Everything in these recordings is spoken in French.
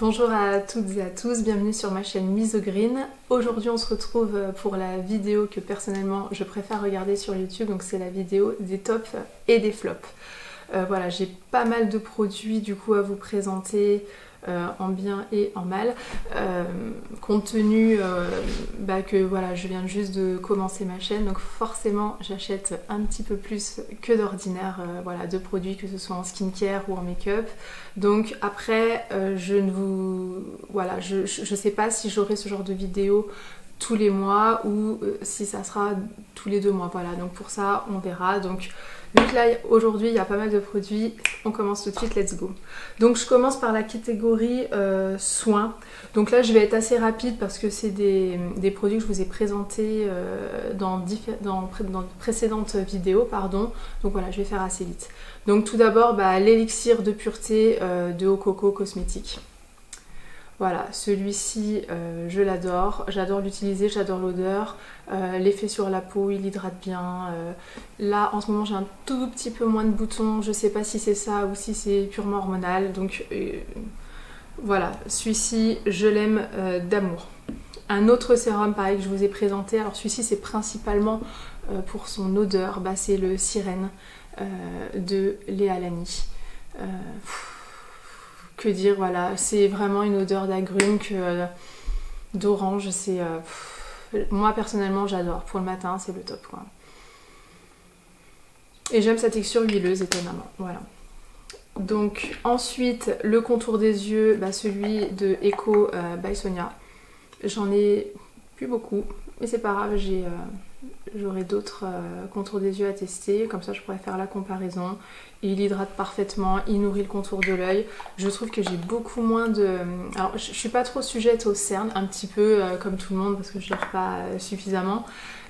Bonjour à toutes et à tous, bienvenue sur ma chaîne Misogreen. Aujourd'hui on se retrouve pour la vidéo que personnellement je préfère regarder sur YouTube, donc c'est la vidéo des tops et des flops. Voilà, j'ai pas mal de produits du coup à vous présenter en bien et en mal, compte tenu que voilà, je viens juste de commencer ma chaîne, donc forcément j'achète un petit peu plus que d'ordinaire voilà, de produits, que ce soit en skincare ou en make-up. Donc après je sais pas si j'aurai ce genre de vidéo tous les mois ou si ça sera tous les 2 mois, voilà, donc pour ça on verra. Donc vu que là aujourd'hui il y a pas mal de produits, on commence tout de suite, let's go. Donc je commence par la catégorie soins. Donc là je vais être assez rapide parce que c'est des produits que je vous ai présentés dans de précédentes vidéos, pardon. Donc voilà, je vais faire assez vite. Donc tout d'abord l'élixir de pureté de Okoko Cosmétiques. Voilà, celui-ci je l'adore, j'adore l'utiliser, j'adore l'odeur, l'effet sur la peau, il hydrate bien. Là en ce moment j'ai un tout petit peu moins de boutons, je sais pas si c'est ça ou si c'est purement hormonal, donc voilà, celui-ci je l'aime d'amour. Un autre sérum pareil que je vous ai présenté, alors celui-ci c'est principalement pour son odeur, c'est le Sirène de Léa Lani. Que dire, voilà, c'est vraiment une odeur d'agrumes, d'orange, c'est moi personnellement j'adore, pour le matin c'est le top quoi. Et j'aime sa texture huileuse étonnamment, voilà. Donc ensuite le contour des yeux, celui de Eco by Sonia. J'en ai plus beaucoup, mais c'est pas grave, j'aurai d'autres contours des yeux à tester, comme ça je pourrais faire la comparaison. Il hydrate parfaitement, il nourrit le contour de l'œil. Je trouve que j'ai beaucoup moins de... Alors je suis pas trop sujette aux cernes, un petit peu comme tout le monde parce que je lève pas suffisamment.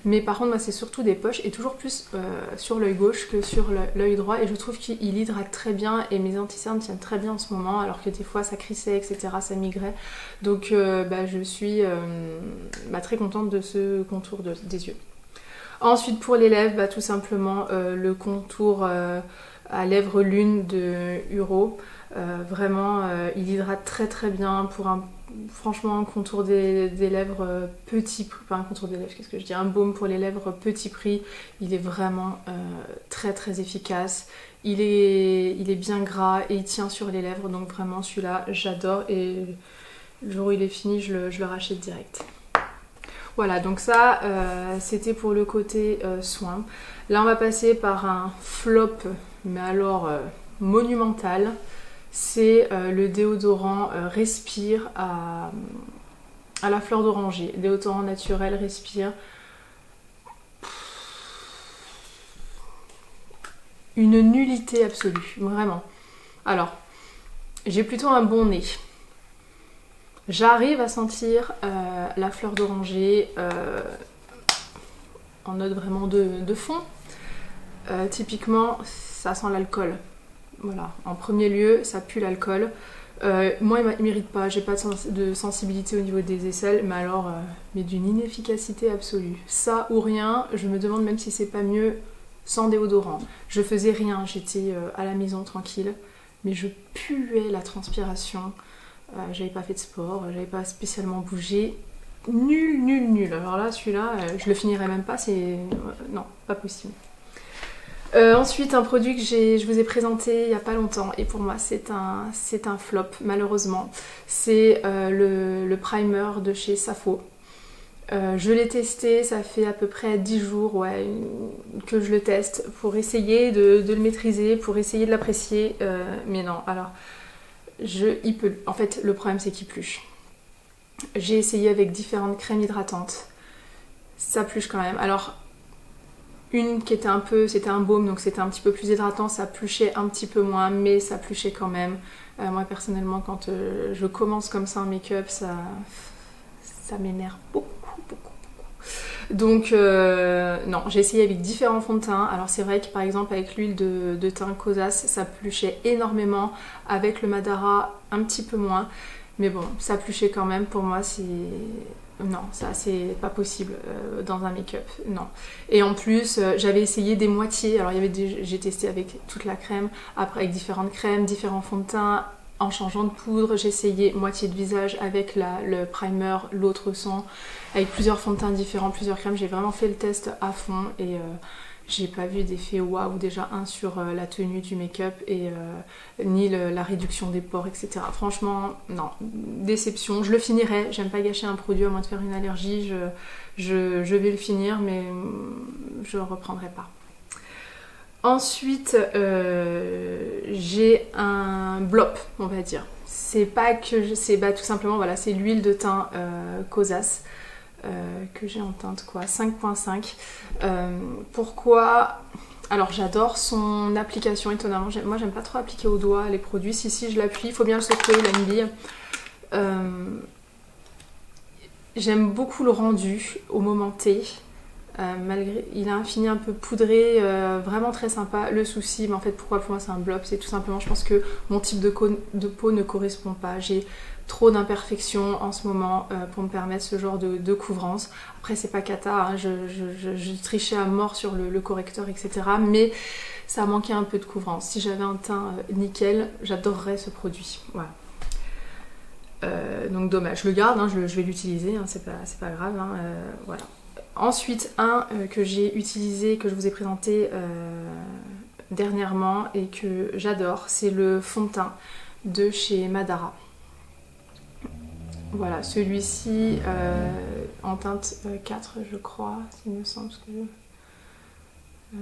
Mais par contre moi c'est surtout des poches et toujours plus sur l'œil gauche que sur l'œil droit. Et je trouve qu'il hydrate très bien et mes anti-cernes tiennent très bien en ce moment, alors que des fois ça crissait, etc., ça migrait. Donc je suis très contente de ce contour des yeux. Ensuite pour les lèvres, tout simplement le contour à lèvres lune de Uro. Vraiment il hydrate très très bien pour franchement un contour des lèvres petit prix, pas un contour des lèvres, qu'est-ce que je dis, un baume pour les lèvres petit prix. Il est vraiment très très efficace. Il est bien gras et il tient sur les lèvres, donc vraiment celui-là j'adore et le jour où il est fini je le rachète direct. Voilà, donc ça c'était pour le côté soin. Là on va passer par un flop, mais alors monumental. C'est le déodorant Respire à la fleur d'oranger. Déodorant naturel Respire. Une nullité absolue, vraiment. Alors, j'ai plutôt un bon nez. J'arrive à sentir la fleur d'oranger en note vraiment de fond. Typiquement, ça sent l'alcool. Voilà, en premier lieu, ça pue l'alcool. Moi, il m'irrite pas, j'ai pas de sensibilité au niveau des aisselles, mais alors, mais d'une inefficacité absolue. Ça ou rien, je me demande même si c'est pas mieux sans déodorant. Je faisais rien, j'étais à la maison tranquille, mais je puais la transpiration. J'avais pas fait de sport, j'avais pas spécialement bougé. Nul, nul, nul. Alors là, celui-là, je le finirai même pas, c'est... non, pas possible. Ensuite, un produit que je vous ai présenté il n'y a pas longtemps et pour moi c'est un flop malheureusement. C'est le primer de chez Safo. Je l'ai testé, ça fait à peu près 10 jours que je le teste pour essayer de le maîtriser, pour essayer de l'apprécier. Mais non, alors en fait le problème c'est qu'il pluche. J'ai essayé avec différentes crèmes hydratantes. Ça pluche quand même. Alors une qui était c'était un baume, donc c'était un petit peu plus hydratant, ça pluchait un petit peu moins, mais ça pluchait quand même. Moi personnellement, quand je commence comme ça un make-up, ça m'énerve beaucoup. Donc non, j'ai essayé avec différents fonds de teint. Alors c'est vrai que par exemple avec l'huile de thym Kosas, ça pluchait énormément. Avec le Madara, un petit peu moins. Mais bon, ça pluchait quand même. Pour moi, c'est... non, ça c'est pas possible dans un make-up, non. Et en plus, j'avais essayé des moitiés. Alors j'ai testé avec toute la crème, après avec différentes crèmes, différents fonds de teint. en changeant de poudre. J'ai essayé moitié de visage avec le primer, l'autre sans, avec plusieurs fonds de teint différents, plusieurs crèmes. J'ai vraiment fait le test à fond et j'ai pas vu d'effet waouh, déjà sur la tenue du make-up et ni la réduction des pores, etc. Franchement, non, déception. Je le finirai, j'aime pas gâcher un produit à moins de faire une allergie. Je vais le finir, mais je reprendrai pas. Ensuite, j'ai un blop, on va dire. C'est pas que c'est tout simplement, voilà, c'est l'huile de teint Kosas que j'ai en teinte quoi, 5.5. Pourquoi? Alors j'adore son application, étonnamment. Moi j'aime pas trop appliquer au doigt les produits. Si je l'appuie, il faut bien le secouer, il a une bille. J'aime beaucoup le rendu au moment T. Malgré, il a un fini un peu poudré, vraiment très sympa. Le souci, mais en fait pourquoi pour moi c'est un blob, c'est tout simplement je pense que mon type de peau ne correspond pas. J'ai trop d'imperfections en ce moment pour me permettre ce genre de couvrance. Après c'est pas cata, hein, je trichais à mort sur le correcteur, etc. Mais ça manquait un peu de couvrance. Si j'avais un teint nickel, j'adorerais ce produit. Voilà. Donc dommage, je le garde, hein, je vais l'utiliser, hein, c'est pas grave, hein, voilà. Ensuite, un que j'ai utilisé, que je vous ai présenté dernièrement et que j'adore, c'est le fond de teint de chez Madara. Voilà, celui-ci en teinte 4, je crois, il me semble que...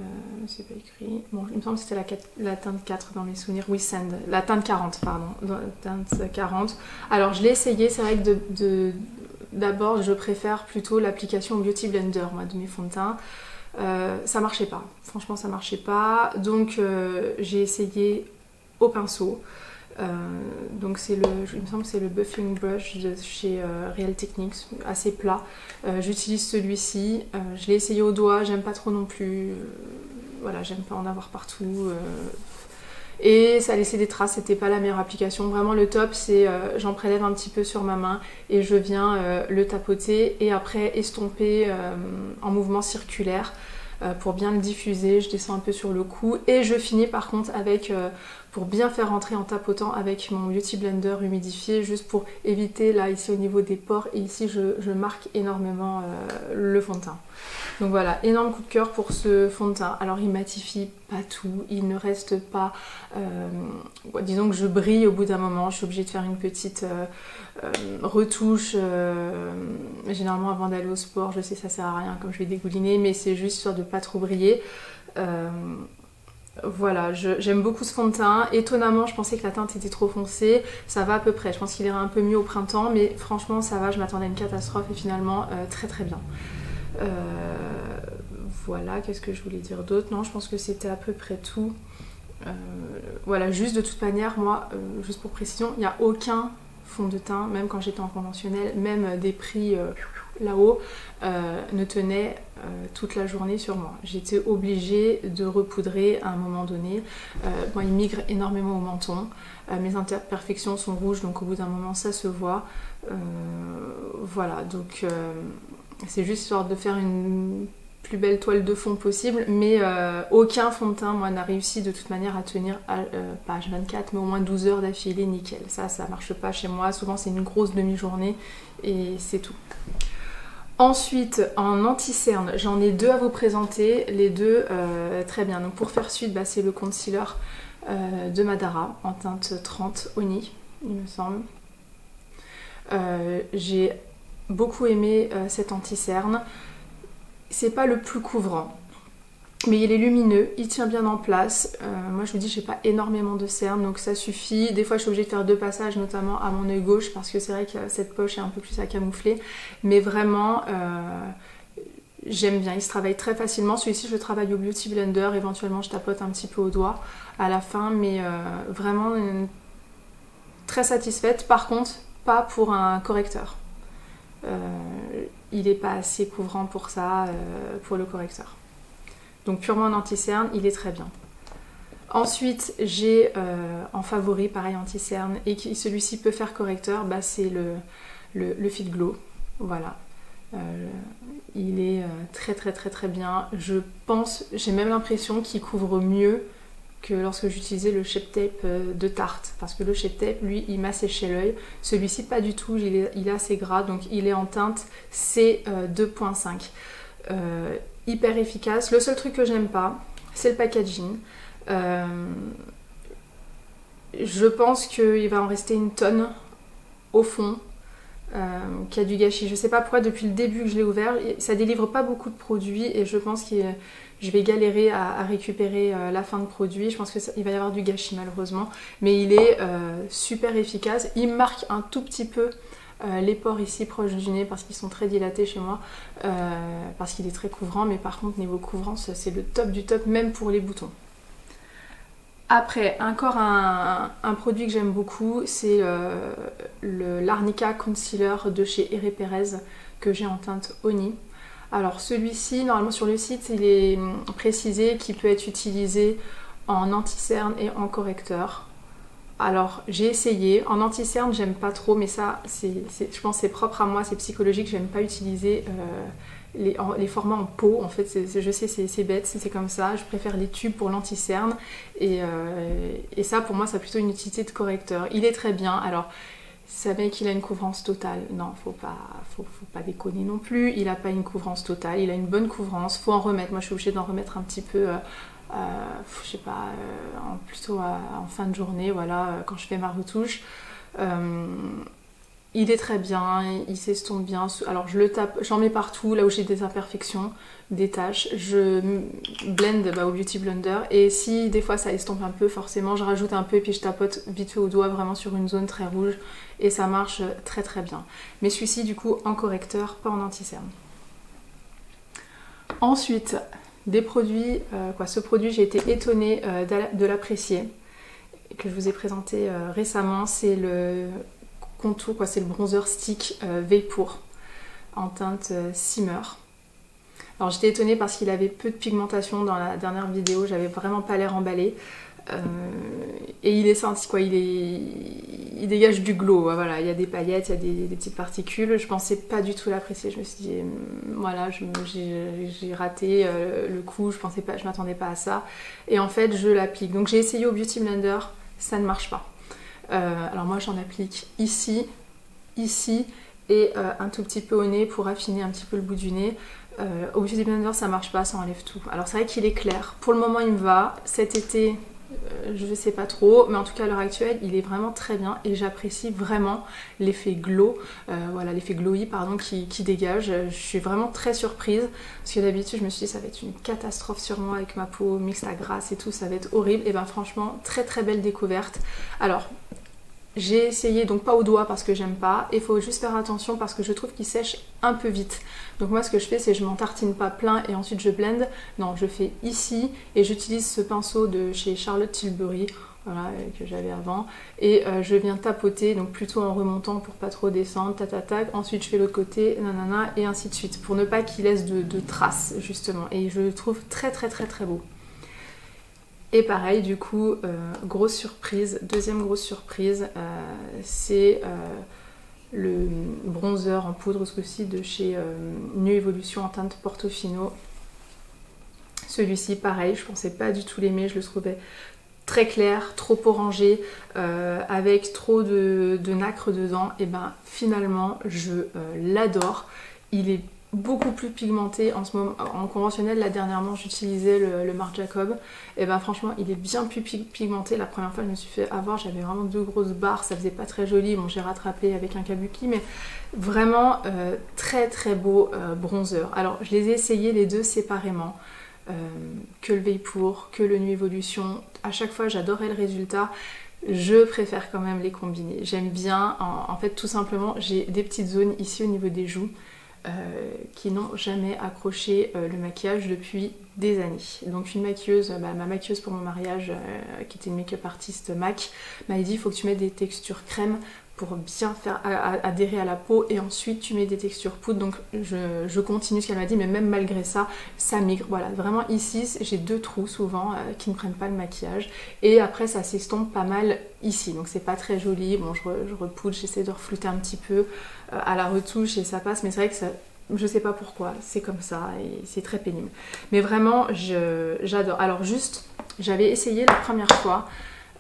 c'est pas écrit. Bon, il me semble que c'était la teinte 4 dans mes souvenirs. Oui, Sand. La teinte 40, pardon. La teinte 40. Alors, je l'ai essayé. C'est vrai que d'abord, je préfère plutôt l'application Beauty Blender, moi, de mes fonds de teint. Ça marchait pas. Franchement, ça marchait pas. Donc, j'ai essayé au pinceau. Donc il me semble que c'est le Buffing Brush de chez Real Techniques, assez plat. J'utilise celui-ci, je l'ai essayé au doigt, j'aime pas trop non plus, voilà, j'aime pas en avoir partout. Et ça laissait des traces, c'était pas la meilleure application. Vraiment le top c'est j'en prélève un petit peu sur ma main et je viens le tapoter et après estomper en mouvement circulaire. Pour bien le diffuser, je descends un peu sur le cou et je finis par contre avec, pour bien faire rentrer en tapotant avec mon Beauty Blender humidifié, juste pour éviter là ici au niveau des pores et ici je marque énormément le fond de teint. Donc voilà, énorme coup de cœur pour ce fond de teint. Alors il matifie pas tout, il ne reste pas, disons que je brille au bout d'un moment, je suis obligée de faire une petite retouche, généralement avant d'aller au sport, je sais ça sert à rien comme je vais dégouliner, mais c'est juste histoire de pas trop briller. Voilà, j'aime beaucoup ce fond de teint. Étonnamment, je pensais que la teinte était trop foncée. Ça va à peu près. Je pense qu'il ira un peu mieux au printemps, mais franchement, ça va. Je m'attendais à une catastrophe et finalement, très très bien. Voilà, qu'est-ce que je voulais dire d'autre? Non, je pense que c'était à peu près tout. Voilà, juste de toute manière, moi, juste pour précision, il n'y a aucun fond de teint, même quand j'étais en conventionnel, même des prix là-haut, ne tenait toute la journée sur moi. J'étais obligée de repoudrer à un moment donné. Moi, il migre énormément au menton. Mes imperfections sont rouges, donc au bout d'un moment, ça se voit. Voilà, donc c'est juste histoire de faire une plus belle toile de fond possible, mais aucun fond de teint, moi, n'a réussi de toute manière à tenir pas H24, mais au moins 12 heures d'affilée nickel. Ça marche pas chez moi. Souvent, c'est une grosse demi-journée et c'est tout. Ensuite, en anti-cerne, j'en ai deux à vous présenter, les deux très bien. Donc pour faire suite, c'est le concealer de Madara en teinte 30 Oni, il me semble. J'ai beaucoup aimé cet anti-cerne. C'est pas le plus couvrant, mais il est lumineux, il tient bien en place. Moi je vous dis, j'ai pas énormément de cernes, donc ça suffit. Des fois je suis obligée de faire deux passages, notamment à mon œil gauche, parce que c'est vrai que cette poche est un peu plus à camoufler. Mais vraiment, j'aime bien, il se travaille très facilement. Celui-ci je le travaille au Beauty Blender, éventuellement je tapote un petit peu au doigt à la fin, mais vraiment très satisfaite. Par contre, pas pour un correcteur. Il n'est pas assez couvrant pour ça, pour le correcteur. Donc purement en anti-cerne, il est très bien. Ensuite, j'ai en favori, pareil anti-cerne, et qui celui-ci peut faire correcteur, c'est le Fit Glow. Voilà. Il est très très très très bien. Je pense, j'ai même l'impression qu'il couvre mieux que lorsque j'utilisais le Shape Tape de Tarte, parce que le Shape Tape, lui, il m'asséchait l'œil. Celui-ci, pas du tout, il est assez gras, donc il est en teinte C2.5. Hyper efficace. Le seul truc que j'aime pas, c'est le packaging. Je pense qu'il va en rester une tonne au fond, qui a du gâchis. Je sais pas pourquoi, depuis le début que je l'ai ouvert, ça délivre pas beaucoup de produits et je pense que je vais galérer à récupérer la fin de produit. Je pense qu'il va y avoir du gâchis malheureusement, mais il est super efficace. Il marque un tout petit peu les pores ici proches du nez parce qu'ils sont très dilatés chez moi, parce qu'il est très couvrant, mais par contre niveau couvrance c'est le top du top, même pour les boutons. Après, encore un produit que j'aime beaucoup, c'est l'Arnica Concealer de chez Herré Perez que j'ai en teinte Honey. Alors celui-ci, normalement sur le site, il est précisé qu'il peut être utilisé en anti-cerne et en correcteur. Alors j'ai essayé, en anti-cerne j'aime pas trop, mais ça je pense c'est propre à moi, c'est psychologique, j'aime pas utiliser les formats en pot, en fait je sais c'est bête, c'est comme ça, je préfère les tubes pour l'anti-cerne et ça pour moi ça a plutôt une utilité de correcteur. Il est très bien, alors ça met qu'il a une couvrance totale, non faut pas déconner non plus, il a pas une couvrance totale, il a une bonne couvrance, faut en remettre, moi je suis obligée d'en remettre un petit peu, je sais pas, plutôt en fin de journée, voilà, quand je fais ma retouche. Il est très bien, il s'estompe bien. Alors je le tape, j'en mets partout, là où j'ai des imperfections, des taches. Je blende au Beauty Blender et si des fois ça estompe un peu, forcément je rajoute un peu et puis je tapote vite fait au doigt vraiment sur une zone très rouge et ça marche très très bien. Mais celui-ci du coup en correcteur, pas en anti-cerne. Ensuite, des produits, ce produit j'ai été étonnée de l'apprécier, que je vous ai présenté récemment, c'est le contour, c'est le bronzer stick Vapour en teinte Simmer. Alors j'étais étonnée parce qu'il avait peu de pigmentation dans la dernière vidéo, j'avais vraiment pas l'air emballée. Et il est senti quoi, il dégage du glow, voilà, il y a des paillettes, il y a des petites particules, je pensais pas du tout l'apprécier, je me suis dit voilà, j'ai raté le coup, je m'attendais pas à ça, et en fait je l'applique. Donc j'ai essayé au Beauty Blender, ça ne marche pas. Alors moi j'en applique ici et un tout petit peu au nez pour affiner un petit peu le bout du nez. Au Beauty Blender ça marche pas, ça enlève tout. Alors c'est vrai qu'il est clair, pour le moment il me va, cet été je sais pas trop, mais en tout cas à l'heure actuelle il est vraiment très bien et j'apprécie vraiment l'effet glow, voilà, l'effet glowy pardon qui dégage. Je suis vraiment très surprise parce que d'habitude je me suis dit ça va être une catastrophe sur moi avec ma peau mixte à grasse et tout, ça va être horrible. Et ben franchement très très belle découverte. Alors j'ai essayé, donc pas au doigt parce que j'aime pas, et il faut juste faire attention parce que je trouve qu'il sèche un peu vite. Donc moi ce que je fais c'est je m'en tartine pas plein et ensuite je blende, non je fais ici et j'utilise ce pinceau de chez Charlotte Tilbury, voilà, que j'avais avant, et je viens tapoter, donc plutôt en remontant pour pas trop descendre, tac, ensuite je fais l'autre côté, nanana, et ainsi de suite, pour ne pas qu'il laisse de traces justement, et je le trouve très très très très beau. Et pareil, du coup, grosse surprise, deuxième grosse surprise, c'est le bronzer en poudre, ce coup-ci de chez New Evolution en teinte Portofino. Celui-ci, pareil, je pensais pas du tout l'aimer, je le trouvais très clair, trop orangé, avec trop de nacre dedans. Et ben finalement, je l'adore. Il est beaucoup plus pigmenté en ce moment. En conventionnel, là dernièrement j'utilisais le Marc Jacob, et ben franchement il est bien plus pigmenté. La première fois je me suis fait avoir, j'avais vraiment deux grosses barres, ça faisait pas très joli, bon j'ai rattrapé avec un kabuki, mais vraiment très très beau bronzer. Alors je les ai essayés les deux séparément, que le Vapour, que le New Evolution, à chaque fois j'adorais le résultat. Je préfère quand même les combiner, j'aime bien, en fait tout simplement j'ai des petites zones ici au niveau des joues qui n'ont jamais accroché le maquillage depuis des années. Donc une maquilleuse, ma maquilleuse pour mon mariage, qui était une make-up artiste MAC, m'a dit il faut que tu mettes des textures crème pour bien faire adhérer à la peau et ensuite tu mets des textures poudre. Donc je continue ce qu'elle m'a dit, mais même malgré ça, ça migre. Voilà, vraiment ici j'ai deux trous souvent qui ne prennent pas le maquillage et après ça s'estompe pas mal ici, donc c'est pas très joli. Bon, je repoudre, j'essaie de reflouter un petit peu à la retouche et ça passe, mais c'est vrai que Je sais pas pourquoi, c'est comme ça et c'est très pénible. Mais vraiment, j'adore. Alors juste, j'avais essayé la première fois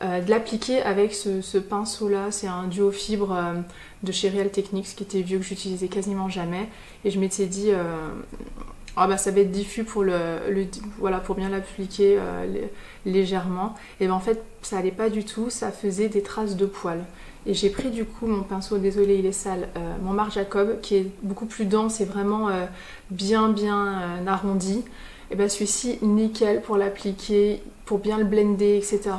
de l'appliquer avec ce pinceau-là. C'est un duo fibre de chez Real Techniques qui était vieux, que j'utilisais quasiment jamais. Et je m'étais dit, ah bah ça va être diffus pour, voilà, pour bien l'appliquer légèrement. Et ben en fait, ça allait pas du tout, ça faisait des traces de poils. Et j'ai pris du coup mon pinceau, désolé il est sale, mon Marc Jacob qui est beaucoup plus dense et vraiment bien arrondi. Et bien celui-ci nickel pour l'appliquer, pour bien le blender, etc.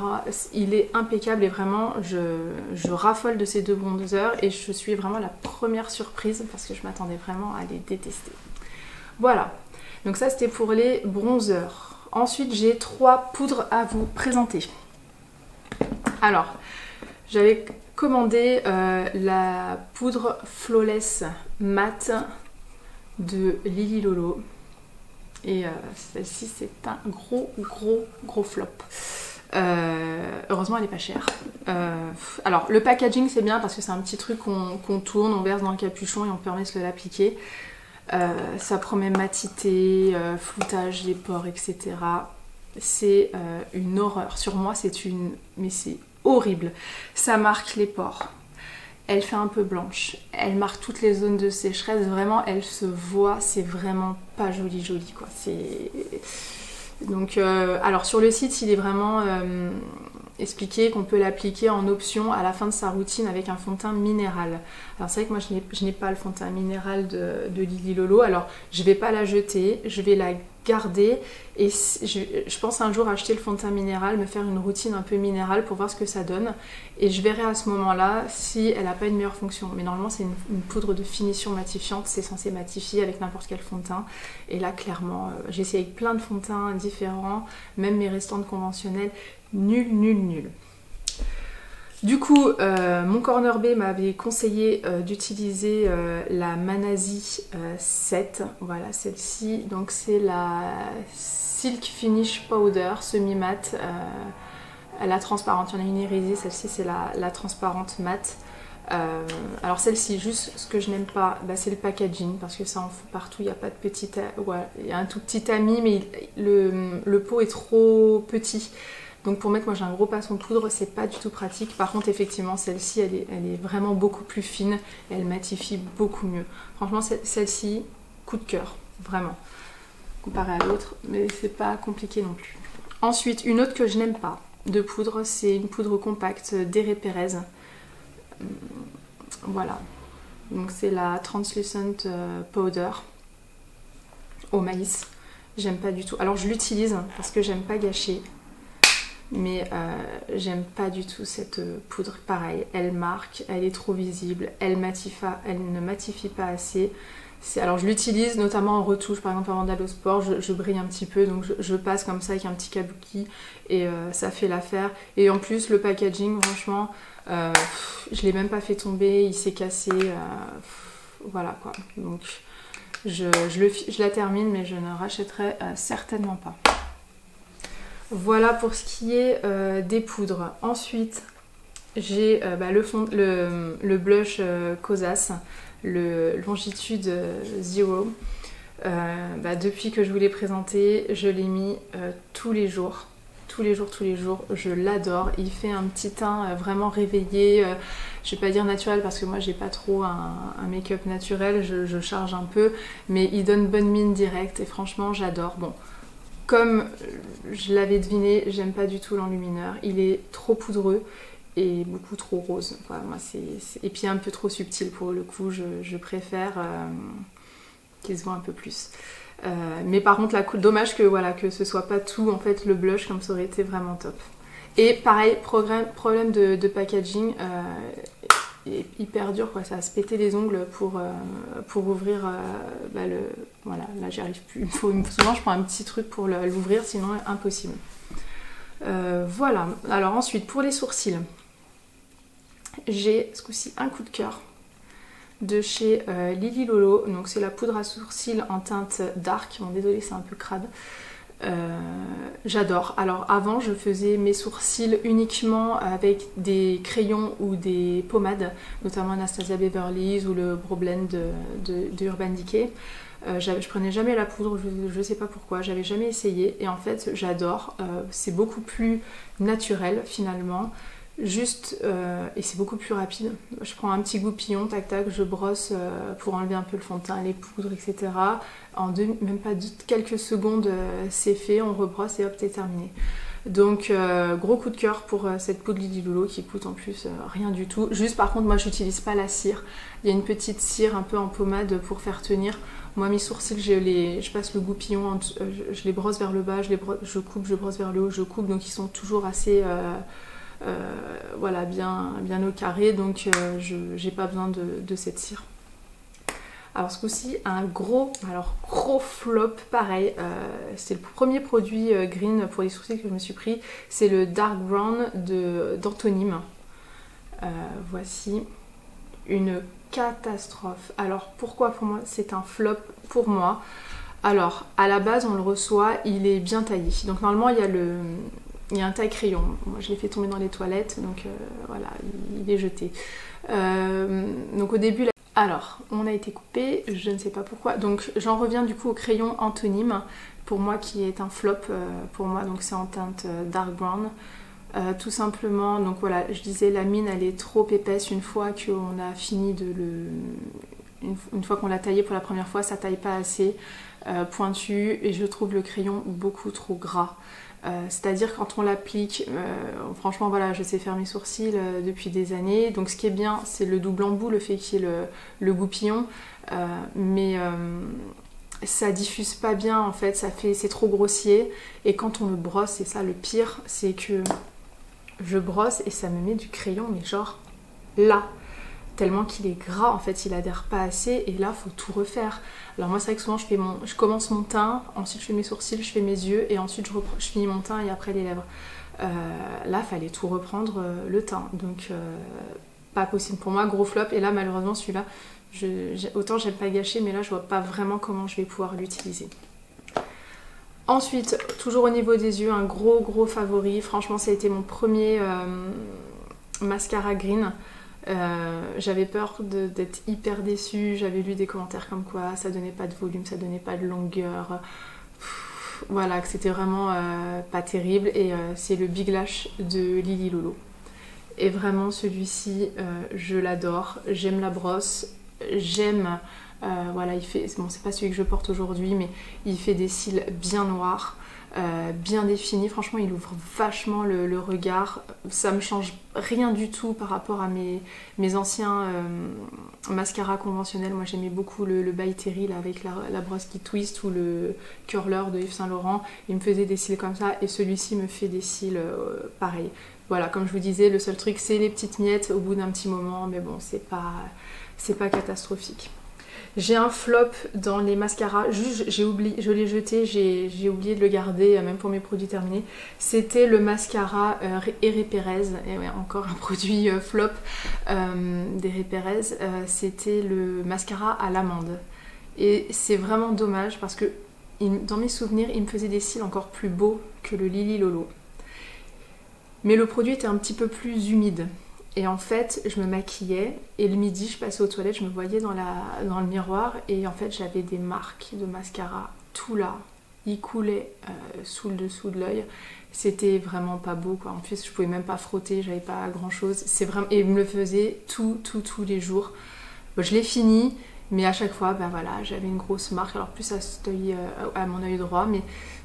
Il est impeccable et vraiment je raffole de ces deux bronzers et je suis vraiment la première surprise parce que je m'attendais vraiment à les détester. Voilà, donc ça c'était pour les bronzers. Ensuite j'ai 3 poudres à vous présenter. Alors, j'avais commandé la poudre Flawless Matte de Lily Lolo. Et celle-ci c'est un gros flop. Heureusement elle est pas chère. Alors le packaging c'est bien parce que c'est un petit truc qu'on tourne, on verse dans le capuchon et on permet de se l'appliquer. Ça promet matité, floutage des pores, etc. C'est une horreur. Sur moi mais c'est horrible. Ça marque les pores. Elle fait un peu blanche. Elle marque toutes les zones de sécheresse. Vraiment, elle se voit. C'est vraiment pas joli quoi. Donc, alors sur le site, il est vraiment expliqué qu'on peut l'appliquer en option à la fin de sa routine avec un fond de teint minéral. Alors c'est vrai que moi je n'ai pas le fond de teint minéral de Lily Lolo. Alors je vais pas la jeter, je vais la garder et je pense un jour acheter le fond de teint minéral, me faire une routine un peu minérale pour voir ce que ça donne et je verrai à ce moment-là si elle n'a pas une meilleure fonction. Mais normalement c'est une poudre de finition matifiante, c'est censé matifier avec n'importe quel fond de teint et là clairement j'ai essayé avec plein de fonds de teint différents, même mes restantes conventionnelles, nul. Du coup, mon corner B m'avait conseillé d'utiliser la Manasi 7, voilà celle-ci, donc c'est la Silk Finish Powder semi-mat, la transparente, il y en a une irisée, celle-ci c'est la transparente mat. Alors celle-ci, juste ce que je n'aime pas, bah, c'est le packaging, parce que ça en fout partout, il n'y a pas de petit... Ouais, il y a un tout petit tamis, mais le pot est trop petit. Donc pour mettre, moi j'ai un gros pinceau de poudre, c'est pas du tout pratique. Par contre effectivement celle-ci elle est vraiment beaucoup plus fine, elle matifie beaucoup mieux. Franchement celle-ci, coup de cœur, vraiment. Comparé à l'autre, mais c'est pas compliqué non plus. Ensuite, une autre que je n'aime pas de poudre, c'est une poudre compacte d'Herré Perez. Voilà. Donc c'est la Translucent Powder au maïs. J'aime pas du tout. Alors je l'utilise parce que j'aime pas gâcher. Mais j'aime pas du tout cette poudre. Pareil, elle marque, elle est trop visible, elle ne matifie pas assez. Alors je l'utilise notamment en retouche, par exemple avant d'aller au sport, je brille un petit peu, donc je passe comme ça avec un petit kabuki et ça fait l'affaire. Et en plus le packaging, franchement, je l'ai même pas fait tomber, il s'est cassé, voilà quoi. Donc je la termine, mais je ne rachèterai certainement pas. Voilà pour ce qui est des poudres. Ensuite, j'ai le blush Kosas, le Longitude Zero. Depuis que je vous l'ai présenté, je l'ai mis tous les jours. Tous les jours, je l'adore. Il fait un petit teint vraiment réveillé. Je vais pas dire naturel parce que moi j'ai pas trop un make-up naturel, je charge un peu. Mais il donne bonne mine directe et franchement j'adore. Bon. Comme je l'avais deviné, j'aime pas du tout l'enlumineur. Il est trop poudreux et beaucoup trop rose. Voilà, moi et puis un peu trop subtil pour le coup. Je préfère qu'il se voit un peu plus. Mais par contre, dommage que, voilà, que ce soit pas tout en fait le blush, comme ça aurait été vraiment top. Et pareil, problème de packaging. Hyper dur quoi, ça va se péter les ongles pour ouvrir voilà, là j'y arrive plus, souvent je prends un petit truc pour l'ouvrir, sinon impossible. Voilà, alors ensuite pour les sourcils, j'ai ce coup-ci un coup de cœur de chez Lily Lolo, donc c'est la poudre à sourcils en teinte dark, bon désolé c'est un peu crade. J'adore. Alors avant je faisais mes sourcils uniquement avec des crayons ou des pommades, notamment Anastasia Beverly Hills ou le Brow Blend de Urban Decay. Je prenais jamais la poudre, je sais pas pourquoi, j'avais jamais essayé et en fait j'adore, c'est beaucoup plus naturel finalement, juste et c'est beaucoup plus rapide. Je prends un petit goupillon, tac tac, je brosse pour enlever un peu le fond de teint, les poudres, etc. Même pas quelques secondes c'est fait, on rebrosse et hop c'est terminé. Donc gros coup de cœur pour cette poudre Lily Lolo qui coûte en plus rien du tout. Juste par contre moi j'utilise pas la cire, il y a une petite cire un peu en pommade pour faire tenir. Moi mes sourcils je passe le goupillon, je les brosse vers le bas, je coupe, je brosse vers le haut, je coupe, donc ils sont toujours assez voilà, bien au carré, donc j'ai pas besoin de cette cire. Alors ce coup-ci, un gros flop, pareil, c'est le premier produit green pour les sourcils que je me suis pris, c'est le Dark Brown d'Anthonyme. Voici une catastrophe. Alors pourquoi pour moi c'est un flop pour moi? Alors à la base on le reçoit, il est bien taillé, donc normalement il y a un taille crayon, moi je l'ai fait tomber dans les toilettes, donc voilà, il est jeté. Donc au début, alors on a été coupé, je ne sais pas pourquoi, donc j'en reviens du coup au crayon Anthonyme, pour moi qui est un flop, pour moi, donc c'est en teinte dark brown. Tout simplement, donc voilà, je disais la mine elle est trop épaisse une fois qu'on a fini une fois qu'on l'a taillé pour la première fois, ça taille pas assez pointu et je trouve le crayon beaucoup trop gras. C'est-à-dire quand on l'applique, franchement voilà, je sais faire mes sourcils depuis des années, donc ce qui est bien c'est le double embout, le fait qu'il y ait le goupillon, mais ça diffuse pas bien en fait, c'est trop grossier, et quand on le brosse, c'est ça le pire, c'est que je brosse et ça me met du crayon, mais genre là, tellement qu'il est gras en fait, il adhère pas assez et là faut tout refaire. Alors moi c'est vrai que souvent je commence mon teint, ensuite je fais mes sourcils, je fais mes yeux et ensuite je finis mon teint et après les lèvres. Là fallait tout reprendre le teint, donc pas possible pour moi, gros flop. Et là malheureusement celui-là, autant j'aime pas gâcher, mais là je vois pas vraiment comment je vais pouvoir l'utiliser. Ensuite, toujours au niveau des yeux, un gros favori. Franchement, ça a été mon premier mascara green. J'avais peur d'être hyper déçue. J'avais lu des commentaires comme quoi ça donnait pas de volume, ça donnait pas de longueur. Voilà, que c'était vraiment pas terrible. Et c'est le Big Lash de Lily Lolo. Et vraiment, celui-ci, je l'adore. J'aime la brosse. J'aime... voilà, bon, c'est pas celui que je porte aujourd'hui, mais il fait des cils bien noirs, bien définis. Franchement, il ouvre vachement le regard. Ça me change rien du tout par rapport à mes anciens mascaras conventionnels. Moi, j'aimais beaucoup le By Terry là, avec la brosse qui twist, ou le curler de Yves Saint Laurent. Il me faisait des cils comme ça, et celui-ci me fait des cils pareil. Voilà, comme je vous disais, le seul truc, c'est les petites miettes au bout d'un petit moment, mais bon, c'est pas catastrophique. J'ai un flop dans les mascaras, juste j'ai oublié, je l'ai jeté, j'ai oublié de le garder, même pour mes produits terminés. C'était le mascara Herré Perez, et ouais, encore un produit flop d'Herré Perez. C'était le mascara à l'amande. Et c'est vraiment dommage parce que dans mes souvenirs, il me faisait des cils encore plus beaux que le Lily Lolo. Mais le produit était un petit peu plus humide. Et en fait, je me maquillais et le midi, je passais aux toilettes, je me voyais dans le miroir et en fait, j'avais des marques de mascara tout là. Il coulait sous le dessous de l'œil. C'était vraiment pas beau quoi. En plus, je pouvais même pas frotter, j'avais pas grand chose. Et il me le faisait tous les jours. Bon, je l'ai fini, mais à chaque fois, ben voilà, j'avais une grosse marque. Alors plus à mon œil droit, mais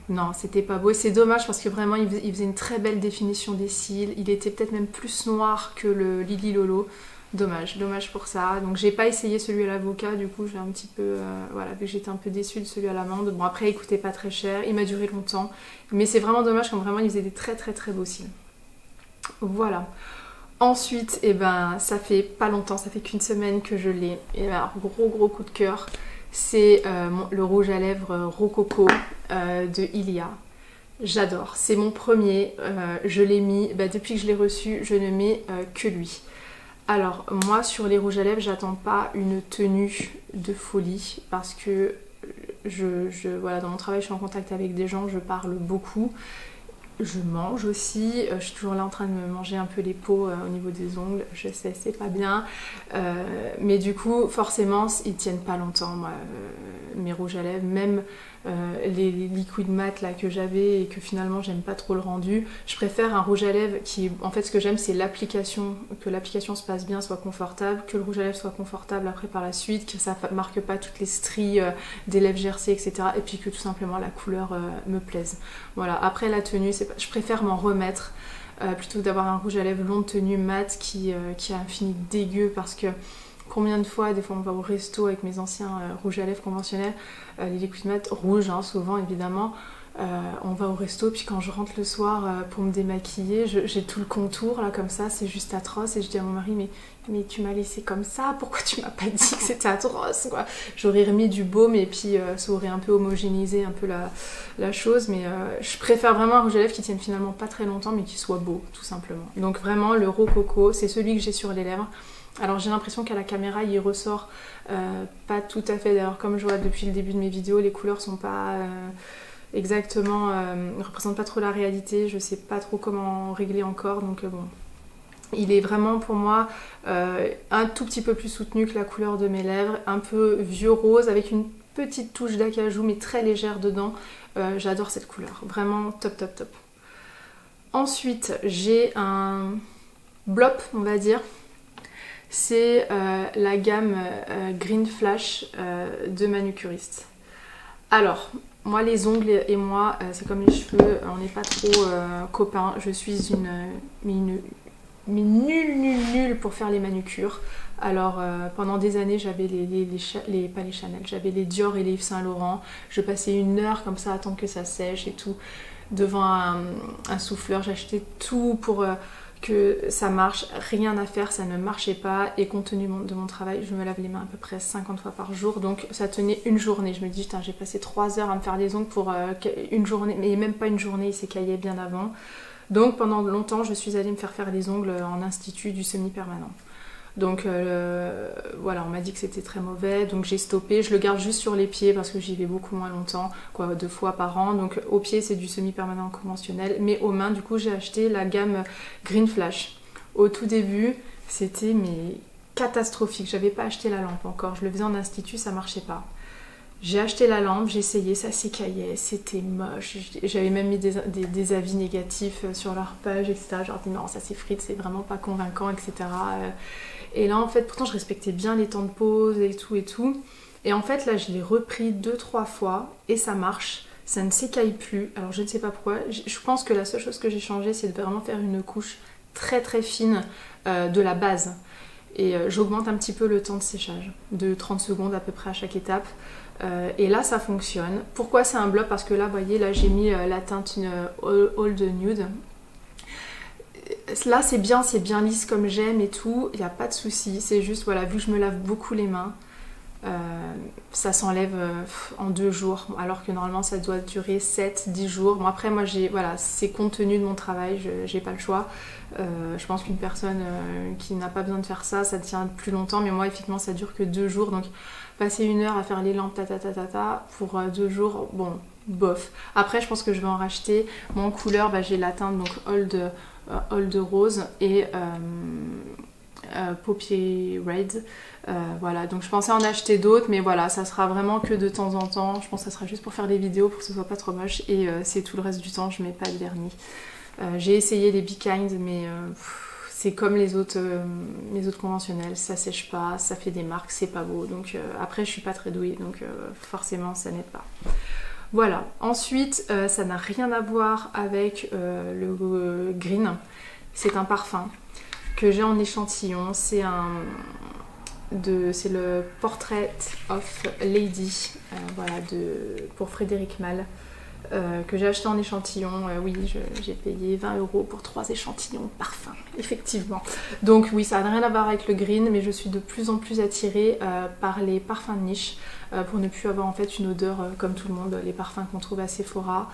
non, c'était pas beau. C'est dommage parce que vraiment, il faisait une très belle définition des cils. Il était peut-être même plus noir que le Lily Lolo. Dommage pour ça. Donc j'ai pas essayé celui à l'avocat, du coup j'ai un petit peu... voilà, vu que j'étais un peu déçue de celui à l'amande. Bon après, il coûtait pas très cher, il m'a duré longtemps. Mais c'est vraiment dommage quand vraiment il faisait des très beaux cils. Voilà. Ensuite, eh ben, ça fait pas longtemps, ça fait qu'une semaine que je l'ai. Et alors, gros coup de cœur. C'est le rouge à lèvres Rococo de Ilia. J'adore, c'est mon premier, je l'ai mis, depuis que je l'ai reçu, je ne mets que lui. Alors moi sur les rouges à lèvres, j'attends pas une tenue de folie parce que voilà, dans mon travail, je suis en contact avec des gens, je parle beaucoup. Je mange aussi, je suis toujours là en train de me manger un peu les peaux au niveau des ongles, je sais c'est pas bien, mais du coup forcément ils tiennent pas longtemps moi, mes rouges à lèvres, même les liquid mat là que j'avais et que finalement j'aime pas trop le rendu, je préfère un rouge à lèvres qui, en fait ce que j'aime c'est l'application, que l'application se passe bien, soit confortable, que le rouge à lèvres soit confortable après par la suite, que ça marque pas toutes les stries des lèvres gercées etc, et puis que tout simplement la couleur me plaise. Voilà, après la tenue, je préfère m'en remettre plutôt que d'avoir un rouge à lèvres long de tenue mat qui a un fini dégueu, parce que combien de fois, des fois on va au resto avec mes anciens rouges à lèvres conventionnels, les liquid mat rouges hein, souvent évidemment, on va au resto puis quand je rentre le soir pour me démaquiller, j'ai tout le contour là comme ça, c'est juste atroce et je dis à mon mari mais tu m'as laissé comme ça, pourquoi tu m'as pas dit que c'était atroce quoi. J'aurais remis du baume et puis ça aurait un peu homogénéisé un peu la chose, mais je préfère vraiment un rouge à lèvres qui tienne finalement pas très longtemps mais qui soit beau tout simplement. Donc vraiment le Rococo, c'est celui que j'ai sur les lèvres. Alors j'ai l'impression qu'à la caméra il ressort pas tout à fait, d'ailleurs comme je vois depuis le début de mes vidéos, les couleurs sont pas exactement, représentent pas trop la réalité, je sais pas trop comment régler encore, donc bon. Il est vraiment pour moi un tout petit peu plus soutenu que la couleur de mes lèvres, un peu vieux rose avec une petite touche d'acajou mais très légère dedans. J'adore cette couleur, vraiment top top top. Ensuite j'ai un blop on va dire, c'est la gamme Green Flash de Manucuriste. Alors moi les ongles et moi c'est comme les cheveux, on n'est pas trop copains, je suis mais nulle pour faire les manucures. Alors pendant des années j'avais pas les Chanel, j'avais les Dior et les Yves Saint Laurent, je passais 1 heure comme ça à attendre que ça sèche et tout devant un souffleur, j'achetais tout pour que ça marche, rien à faire, ça ne marchait pas, et compte tenu de mon travail je me lave les mains à peu près 50 fois par jour, donc ça tenait une journée. Je me dis j'ai passé 3 heures à me faire les ongles pour une journée, mais même pas une journée, il s'écaillait bien avant. Donc pendant longtemps je suis allée me faire les ongles en institut du semi-permanent. Donc voilà, on m'a dit que c'était très mauvais, donc j'ai stoppé. Je le garde juste sur les pieds parce que j'y vais beaucoup moins longtemps, quoi, 2 fois par an. Donc aux pieds c'est du semi-permanent conventionnel, mais aux mains du coup j'ai acheté la gamme Green Flash. Au tout début c'était mais catastrophique, j'avais pas acheté la lampe encore, je le faisais en institut, ça marchait pas. J'ai acheté la lampe, j'ai essayé, ça s'écaillait, c'était moche. J'avais même mis des avis négatifs sur leur page, etc. Genre dit non, ça s'effrite, c'est vraiment pas convaincant, etc. Et là en fait, pourtant je respectais bien les temps de pause et tout et tout. Et en fait là je l'ai repris 2-3 fois et ça marche, ça ne s'écaille plus. Alors je ne sais pas pourquoi, je pense que la seule chose que j'ai changé c'est de vraiment faire une couche très très fine de la base. Et j'augmente un petit peu le temps de séchage, de 30 secondes à peu près à chaque étape. Et là ça fonctionne. Pourquoi c'est un bloc? Parce que là, vous voyez, là j'ai mis la teinte Old Nude. Là c'est bien lisse comme j'aime et tout, il n'y a pas de souci. C'est juste, voilà, vu que je me lave beaucoup les mains, ça s'enlève en 2 jours, alors que normalement ça doit durer 7-10 jours. Bon après moi voilà, c'est compte tenu de mon travail, j'ai pas le choix. Je pense qu'une personne qui n'a pas besoin de faire ça, ça tient plus longtemps, mais moi effectivement ça dure que 2 jours, donc passer 1 heure à faire les lampes pour 2 jours, bon, bof. Après je pense que je vais en racheter. Moi en couleur, bah, j'ai la teinte donc Old Rose et Poppy Red. Voilà, donc je pensais en acheter d'autres, mais voilà, ça sera vraiment que de temps en temps. Je pense que ça sera juste pour faire des vidéos pour que ce soit pas trop moche, et c'est tout le reste du temps je mets pas de vernis. J'ai essayé les Be Kind, mais c'est comme les autres conventionnels, ça sèche pas, ça fait des marques, c'est pas beau. Donc après je suis pas très douée, donc forcément ça n'aide pas. Voilà, ensuite ça n'a rien à voir avec le green, c'est un parfum que j'ai en échantillon, c'est le Portrait of Lady, voilà, pour Frédéric Malle, que j'ai acheté en échantillon. Oui, j'ai payé 20 € pour 3 échantillons de parfum, effectivement. Donc oui, ça n'a rien à voir avec le green, mais je suis de plus en plus attirée par les parfums de niche. pour ne plus avoir en fait une odeur comme tout le monde, les parfums qu'on trouve à Sephora.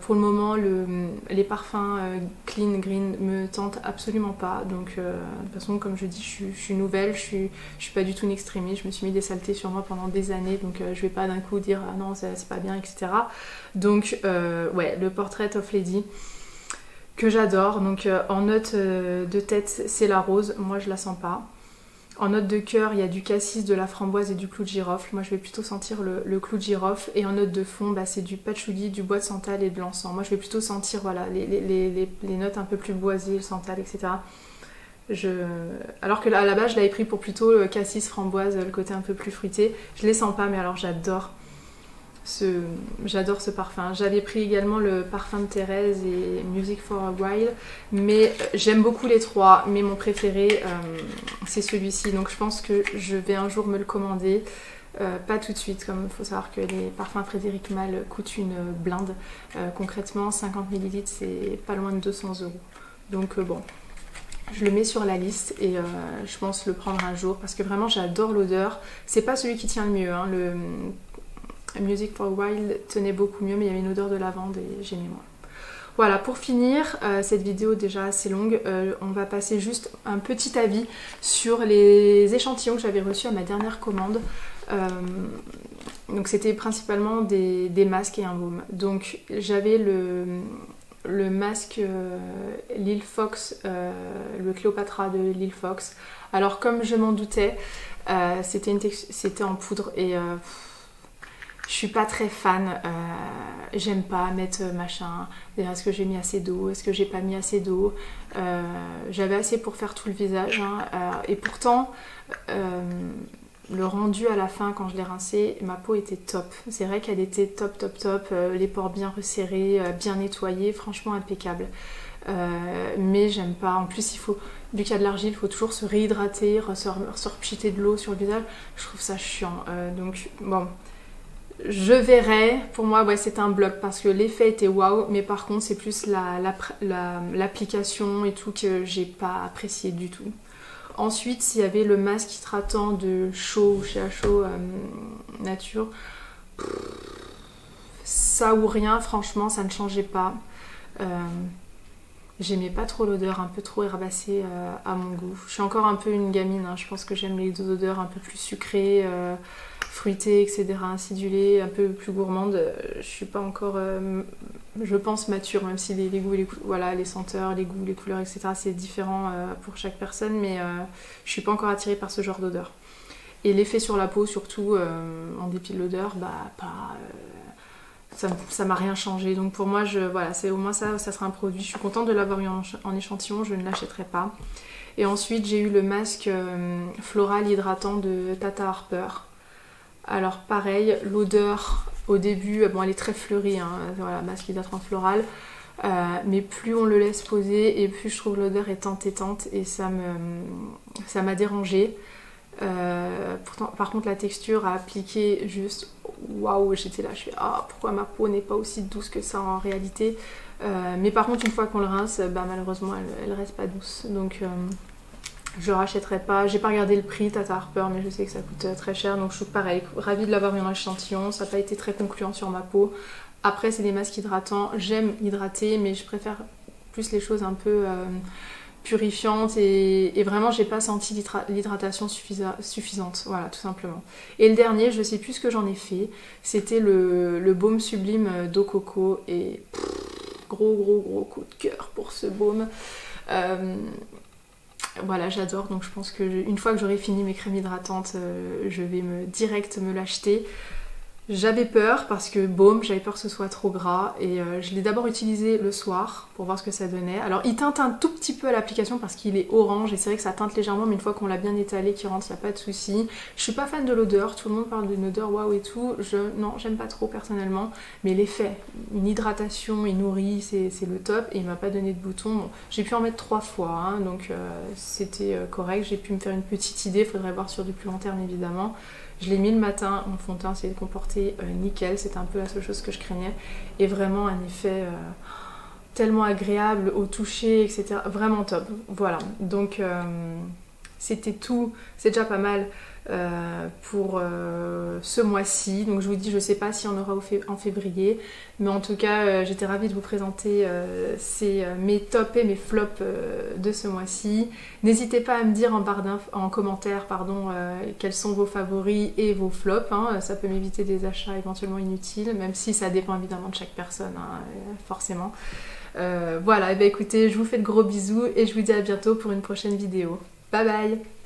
Pour le moment, les parfums clean, green me tentent absolument pas. Donc de toute façon, comme je dis, je suis nouvelle, je suis pas du tout une extrémiste. Je me suis mis des saletés sur moi pendant des années, donc je vais pas d'un coup dire ah non, c'est pas bien, etc. Donc ouais, le Portrait of Lady que j'adore. Donc en note de tête, c'est la rose. Moi, je la sens pas. En note de cœur, il y a du cassis, de la framboise et du clou de girofle. Moi, je vais plutôt sentir le clou de girofle. Et en note de fond, bah, c'est du patchouli, du bois de santal et de l'encens. Moi, je vais plutôt sentir voilà, les notes un peu plus boisées, le santal, etc. Alors que là, à la base, je l'avais pris pour plutôt le cassis, framboise, le côté un peu plus fruité. Je les sens pas, mais alors j'adore ce parfum. J'avais pris également le parfum de Thérèse et Music for a While, mais j'aime beaucoup les trois, mais mon préféré c'est celui-ci, donc je pense que je vais un jour me le commander, pas tout de suite, comme il faut savoir que les parfums Frédéric Malle coûtent une blinde, concrètement 50 ml c'est pas loin de 200 €, donc bon, je le mets sur la liste et je pense le prendre un jour parce que vraiment j'adore l'odeur. C'est pas celui qui tient le mieux, hein. Le Music for a While tenait beaucoup mieux, mais il y avait une odeur de lavande et j'aimais moins. Voilà, pour finir cette vidéo déjà assez longue, on va passer juste un petit avis sur les échantillons que j'avais reçus à ma dernière commande. Donc c'était principalement des masques et un baume. Donc j'avais le masque Lil Fox, le Cléopatra de Lil Fox. Alors comme je m'en doutais, c'était en poudre et je suis pas très fan, j'aime pas mettre machin, est-ce que j'ai mis assez d'eau, est-ce que j'ai pas mis assez d'eau, j'avais assez pour faire tout le visage, hein, et pourtant le rendu à la fin quand je l'ai rincé, ma peau était top, c'est vrai qu'elle était top, les pores bien resserrés, bien nettoyés, franchement impeccable. Mais j'aime pas, en plus il faut, vu qu'il y a de l'argile, il faut toujours se réhydrater, se repchiter de l'eau sur le visage, je trouve ça chiant, donc bon. Je verrai, pour moi ouais, c'est un bloc parce que l'effet était waouh, mais par contre c'est plus l'application et tout que j'ai pas apprécié du tout. Ensuite il y avait le masque hydratant de Chaud, chez Chaud Nature, ça ou rien, franchement ça ne changeait pas. J'aimais pas trop l'odeur, un peu trop herbacée à mon goût. Je suis encore un peu une gamine, hein. Je pense que j'aime les odeurs un peu plus sucrées, fruitées, etc., acidulées, un peu plus gourmandes. Je suis pas encore, je pense, mature, même si les goûts, voilà, les senteurs, les goûts, les couleurs, etc., c'est différent pour chaque personne, mais je suis pas encore attirée par ce genre d'odeur. Et l'effet sur la peau, surtout, en dépit de l'odeur, bah pas... ça m'a rien changé, donc pour moi voilà, c'est au moins ça sera un produit, je suis contente de l'avoir eu en échantillon, je ne l'achèterai pas. Et ensuite j'ai eu le masque floral hydratant de Tata Harper. Alors pareil, l'odeur au début, bon elle est très fleurie, hein, voilà, masque hydratant floral, mais plus on le laisse poser et plus je trouve l'odeur est entêtante et ça m'a dérangée. Pourtant, par contre la texture à appliquer juste waouh, j'étais là, je fais ah pourquoi ma peau n'est pas aussi douce que ça en réalité, mais par contre une fois qu'on le rince, bah, malheureusement elle reste pas douce, donc je rachèterai pas. J'ai pas regardé le prix Tata Harper, mais je sais que ça coûte très cher, donc je suis pareil, ravie de l'avoir eu en échantillon, ça n'a pas été très concluant sur ma peau. Après c'est des masques hydratants, j'aime hydrater mais je préfère plus les choses un peu purifiante et vraiment j'ai pas senti l'hydratation suffisante, voilà, tout simplement. Et le dernier, je sais plus ce que j'en ai fait, c'était le baume sublime d'eau coco et gros coup de cœur pour ce baume. Voilà, j'adore, donc je pense que une fois que j'aurai fini mes crèmes hydratantes, je vais direct me l'acheter. J'avais peur parce que baume, j'avais peur que ce soit trop gras et je l'ai d'abord utilisé le soir pour voir ce que ça donnait. Alors il teinte un tout petit peu à l'application parce qu'il est orange et c'est vrai que ça teinte légèrement, mais une fois qu'on l'a bien étalé, qu'il rentre, il n'y a pas de souci. Je suis pas fan de l'odeur, tout le monde parle d'une odeur waouh et tout, non, j'aime pas trop personnellement, mais l'effet, une hydratation, il nourrit, c'est le top et il m'a pas donné de boutons. Bon, j'ai pu en mettre 3 fois, hein, donc c'était correct, j'ai pu me faire une petite idée, faudrait voir sur du plus long terme évidemment. Je l'ai mis le matin, mon fond de teint s'est comporté nickel, c'était un peu la seule chose que je craignais. Et vraiment un effet tellement agréable au toucher, etc. Vraiment top. Voilà, donc c'était tout, c'est déjà pas mal pour ce mois-ci. Donc je vous dis, je sais pas si on aura en février, mais en tout cas j'étais ravie de vous présenter mes tops et mes flops de ce mois-ci. N'hésitez pas à me dire en commentaire quels sont vos favoris et vos flops, hein. Ça peut m'éviter des achats éventuellement inutiles, même si ça dépend évidemment de chaque personne, hein, forcément. Voilà, et écoutez, je vous fais de gros bisous et je vous dis à bientôt pour une prochaine vidéo. Bye bye!